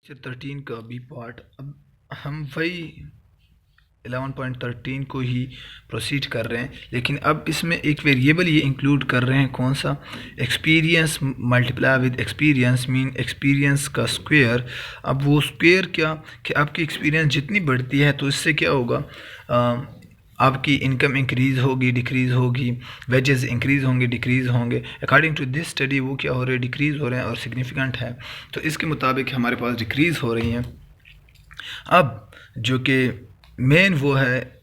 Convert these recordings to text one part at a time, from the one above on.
Lecture 13 का B part. अब हम वही 11.13 को ही प्रोसीड कर रहे हैं, लेकिन अब इसमें एक वेरिएबल ये इंक्लूड कर रहे हैं। कौन सा? Experience multiply with experience mean experience का स्क्वायर। अब वो स्क्वायर क्या कि आपकी एक्सपीरियंस जितनी बढ़ती है तो इससे क्या होगा, आपकी इनकम इंक्रीज़ होगी, डिक्रीज़ होगी, वेजेस इंक्रीज़ होंगे, डिक्रीज़ होंगे। अकॉर्डिंग टू दिस स्टडी वो क्या हो रहे हैं, डिक्रीज़ हो रहे हैं और सिग्निफिकेंट है। तो इसके मुताबिक हमारे पास डिक्रीज़ हो रही हैं। अब जो कि मेन वो है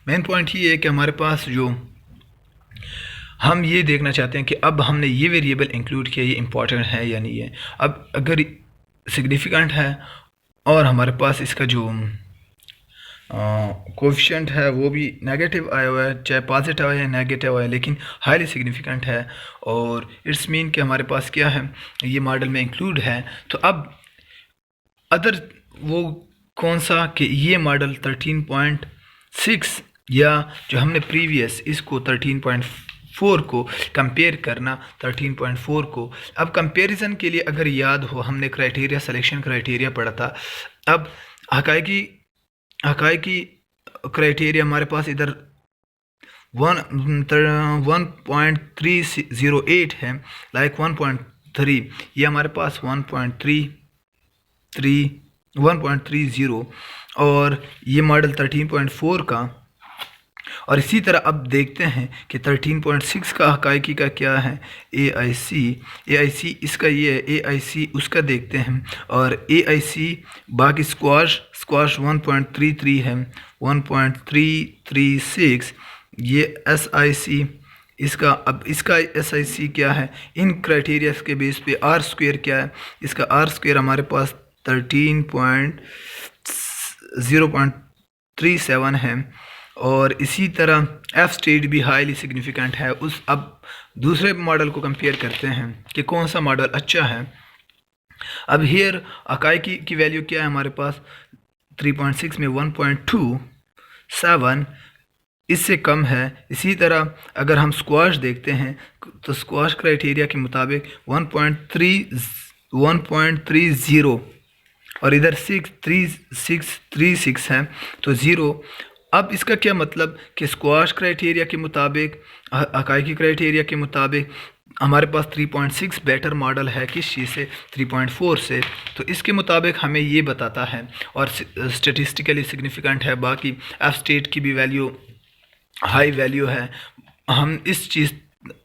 मेन पॉइंट ये है कि हमारे पास जो हम ये देखना चाहते हैं कि अब हमने ये वेरिएबल इंक्लूड किया, ये इम्पॉर्टेंट है या नहीं है। अब अगर सिग्निफिकेंट है और हमारे पास इसका जो कोएफिशिएंट है वो भी नेगेटिव आया हुआ है, चाहे पॉजिटिव आया है नेगेटिव आया है, लेकिन हाईली सिग्निफिकेंट है और इट्स मीन कि हमारे पास क्या है, ये मॉडल में इंक्लूड है। तो अब अदर वो कौन सा कि ये मॉडल 13.6 या जो हमने प्रीवियस इसको 13.4 को कंपेयर करना 13.4 को। अब कंपैरिजन के लिए अगर याद हो, हमने क्राइटेरिया सिलेक्शन क्राइटेरिया पढ़ा था। अब हकायकी क्राइटेरिया हमारे पास इधर 1.308 है, लाइक 1.3, ये हमारे पास 1.30 और ये मॉडल 13.4 का। और इसी तरह अब देखते हैं कि 13.6 का हकायकी का क्या है, AIC इसका ये है, AIC उसका देखते हैं। और AIC बाकी स्क्वाश 1.33 है, 1.336 ये SIC इसका। अब इसका SIC क्या है, इन क्राइटेरिया के बेस पे R स्क्वायर क्या है, इसका R स्क्वायर हमारे पास 0.37 है। और इसी तरह F स्टेट भी हाईली सिग्निफिकेंट है। अब दूसरे मॉडल को कंपेयर करते हैं कि कौन सा मॉडल अच्छा है। अब हियर हकायकी की वैल्यू क्या है हमारे पास, 3.6 में 1.27 इससे कम है। इसी तरह अगर हम स्क्वाश देखते हैं तो स्क्वाश क्राइटेरिया के मुताबिक 1.30 और इधर 636 है तो 0। अब इसका क्या मतलब कि स्क्वाश क्राइटेरिया के मुताबिक, हकायकी क्राइटेरिया के मुताबिक हमारे पास 3.6 बेटर मॉडल है किस चीज़ से, 3.4 से। तो इसके मुताबिक हमें ये बताता है और स्टेटिस्टिकली सिग्निफिकेंट है। बाकी एफ स्टेट की भी वैल्यू हाई वैल्यू है। हम इस चीज़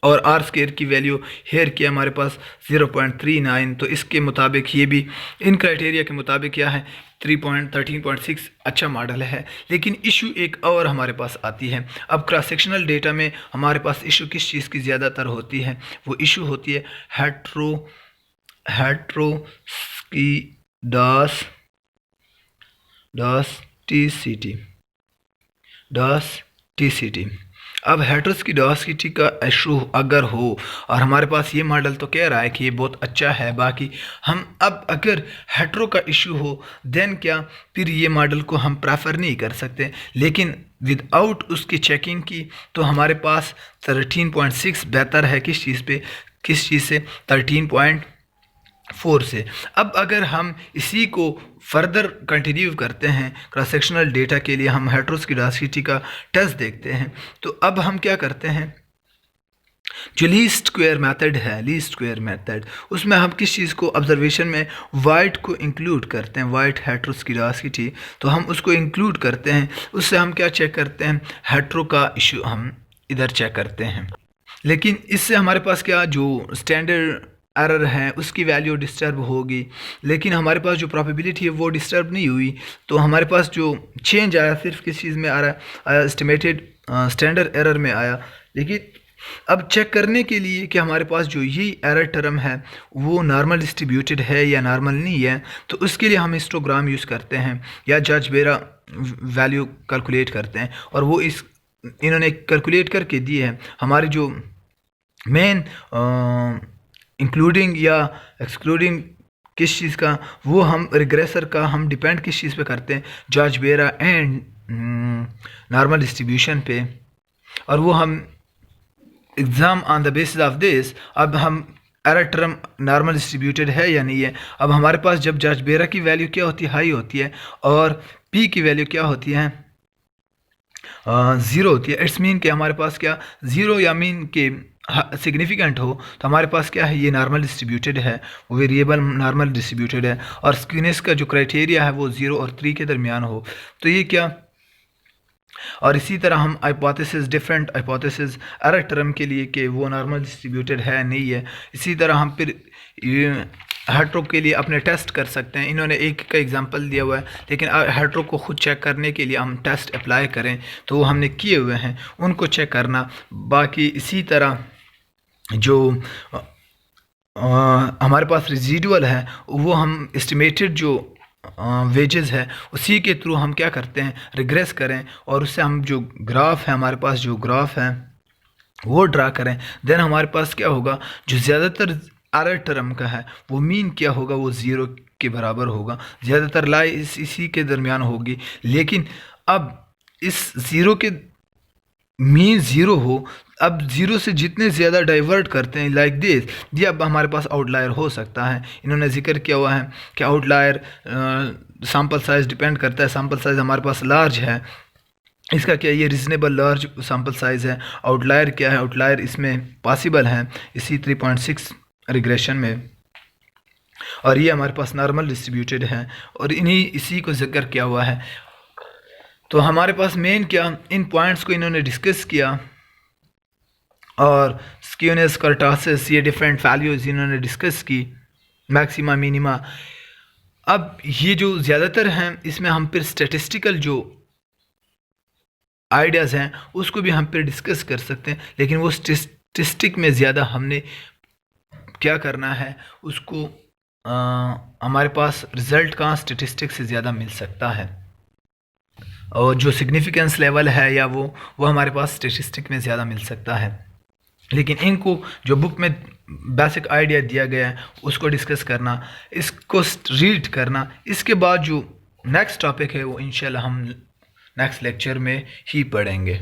और आर स्क्वायर की वैल्यू हेयर किया हमारे पास 0.39, तो इसके मुताबिक ये भी इन क्राइटेरिया के मुताबिक क्या है, 13.6 अच्छा मॉडल है। लेकिन इशू एक और हमारे पास आती है। अब क्रॉस सेक्शनल डेटा में हमारे पास इशू किस चीज़ की ज़्यादातर होती है, वो इशू होती है हेट्रोस्कीडासिटी। अब हेट्रोस्कीडासिटी का इशू अगर हो और हमारे पास ये मॉडल तो कह रहा है कि ये बहुत अच्छा है, बाकी हम अब अगर हेट्रो का इशू हो देन क्या, फिर ये मॉडल को हम प्रेफर नहीं कर सकते। लेकिन विदाउट उसकी चेकिंग की तो हमारे पास 13.6 बेहतर है किस चीज़ से, 13.4 से। अब अगर हम इसी को फर्दर कंटिन्यू करते हैं क्रॉस सेक्शनल डेटा के लिए, हम हेट्रोस्कीडासिटी का टेस्ट देखते हैं। तो अब हम क्या करते हैं, जो लीस्ट स्क्वायर मेथड उसमें हम किस चीज़ को ऑब्जर्वेशन में वाइट को इंक्लूड करते हैं, वाइट हेट्रोस्कीडासिटी, तो हम उसको इंक्लूड करते हैं। उससे हम क्या चेक करते हैं, हेट्रो का इशू हम इधर चेक करते हैं। लेकिन इससे हमारे पास क्या, जो स्टैंडर्ड एरर है उसकी वैल्यू डिस्टर्ब होगी, लेकिन हमारे पास जो प्रोबेबिलिटी है वो डिस्टर्ब नहीं हुई। तो हमारे पास जो चेंज आया सिर्फ किस चीज़ में आया, एस्टिमेटेड स्टैंडर्ड एरर में आया। लेकिन अब चेक करने के लिए कि हमारे पास जो ये एरर टर्म है वो नॉर्मल डिस्ट्रीब्यूटेड है या नॉर्मल नहीं है, तो उसके लिए हम हिस्टोग्राम यूज़ करते हैं या जज बेरा वैल्यू कैलकुलेट करते हैं। और वो इन्होंने कैलकुलेट करके दिए हैं। हमारी जो मेन इंक्लूडिंग या एक्सक्लूडिंग किस चीज़ का, वो हम रिग्रेसर का हम डिपेंड किस चीज़ पे करते हैं, जॉर्ज बेरा एंड नॉर्मल डिस्ट्रीब्यूशन पे। और वो हम exam on the basis of this अब हम एरर टर्म नॉर्मल डिस्ट्रीब्यूटेड है या नहीं है। अब हमारे पास जब जॉर्ज बेरा की वैल्यू क्या होती है, हाई होती है, और पी की वैल्यू क्या होती है, ज़ीरो होती है, इट्स मीन कि हमारे पास क्या ज़ीरो या मीन के सिग्निफिकेंट हो, तो हमारे पास क्या है, ये नॉर्मल डिस्ट्रीब्यूटेड है, वो वेरिएबल नॉर्मल डिस्ट्रीब्यूटेड है, और स्क्यूनेस का जो क्राइटेरिया है वो 0 और 3 के दरमियान हो, तो ये क्या। और इसी तरह हम hypothesis, different hypothesis error term के लिए कि वो नॉर्मल डिस्ट्रीब्यूटेड है नहीं है। इसी तरह हम फिर हेट्रो के लिए अपने टेस्ट कर सकते हैं। इन्होंने एक का एग्जांपल दिया हुआ है, लेकिन हेट्रो को खुद चेक करने के लिए हम टेस्ट अप्लाई करें तो वो हमने किए हुए हैं, उनको चेक करना। बाकी इसी तरह जो हमारे पास रेजिडुअल है, वो हम एस्टिमेटेड जो वेजेस है उसी के थ्रू हम क्या करते हैं, रिग्रेस करें, और उससे हम जो ग्राफ है, हमारे पास जो ग्राफ है वो ड्रा करें। देन हमारे पास क्या होगा, जो ज़्यादातर एरर टर्म का है वो मीन क्या होगा, वो 0 के बराबर होगा, ज़्यादातर लाई इसी के दरमियान होगी। लेकिन अब इस 0 के मीन 0 हो, अब 0 से जितने ज़्यादा डाइवर्ट करते हैं लाइक दिस, ये अब हमारे पास आउटलायर हो सकता है। इन्होंने जिक्र किया हुआ है कि आउटलायर सैम्पल साइज़ डिपेंड करता है। सैम्पल साइज़ हमारे पास लार्ज है, इसका क्या, ये रीज़नेबल लार्ज सैम्पल साइज़ है। आउटलायर क्या है, आउटलायर इसमें पॉसिबल है इसी 3.6 रिग्रेशन में, और ये हमारे पास नॉर्मल डिस्ट्रीब्यूटेड है, और इसी को जिक्र किया हुआ है। तो हमारे पास मेन क्या, इन पॉइंट्स को इन्होंने डिस्कस किया, और स्क्यूनेस, कर्टोसिस, ये डिफरेंट वैल्यूज़ इन्होंने डिस्कस की, मैक्सिमा, मिनिमा। अब ये जो ज़्यादातर हैं इसमें हम फिर स्टैटिस्टिकल जो आइडियाज़ हैं उसको भी हम फिर डिस्कस कर सकते हैं, लेकिन वो स्टैटिस्टिक में ज़्यादा हमने क्या करना है उसको, हमारे पास रिज़ल्ट कहाँ स्टैटिस्टिक से ज़्यादा मिल सकता है, और जो सिग्निफिकेंस लेवल है या वो हमारे पास स्टैटिस्टिक में ज़्यादा मिल सकता है। लेकिन इनको जो बुक में बेसिक आइडिया दिया गया है उसको डिस्कस करना, इसको रीड करना। इसके बाद जो नेक्स्ट टॉपिक है वो इंशाल्लाह हम नेक्स्ट लेक्चर में ही पढ़ेंगे।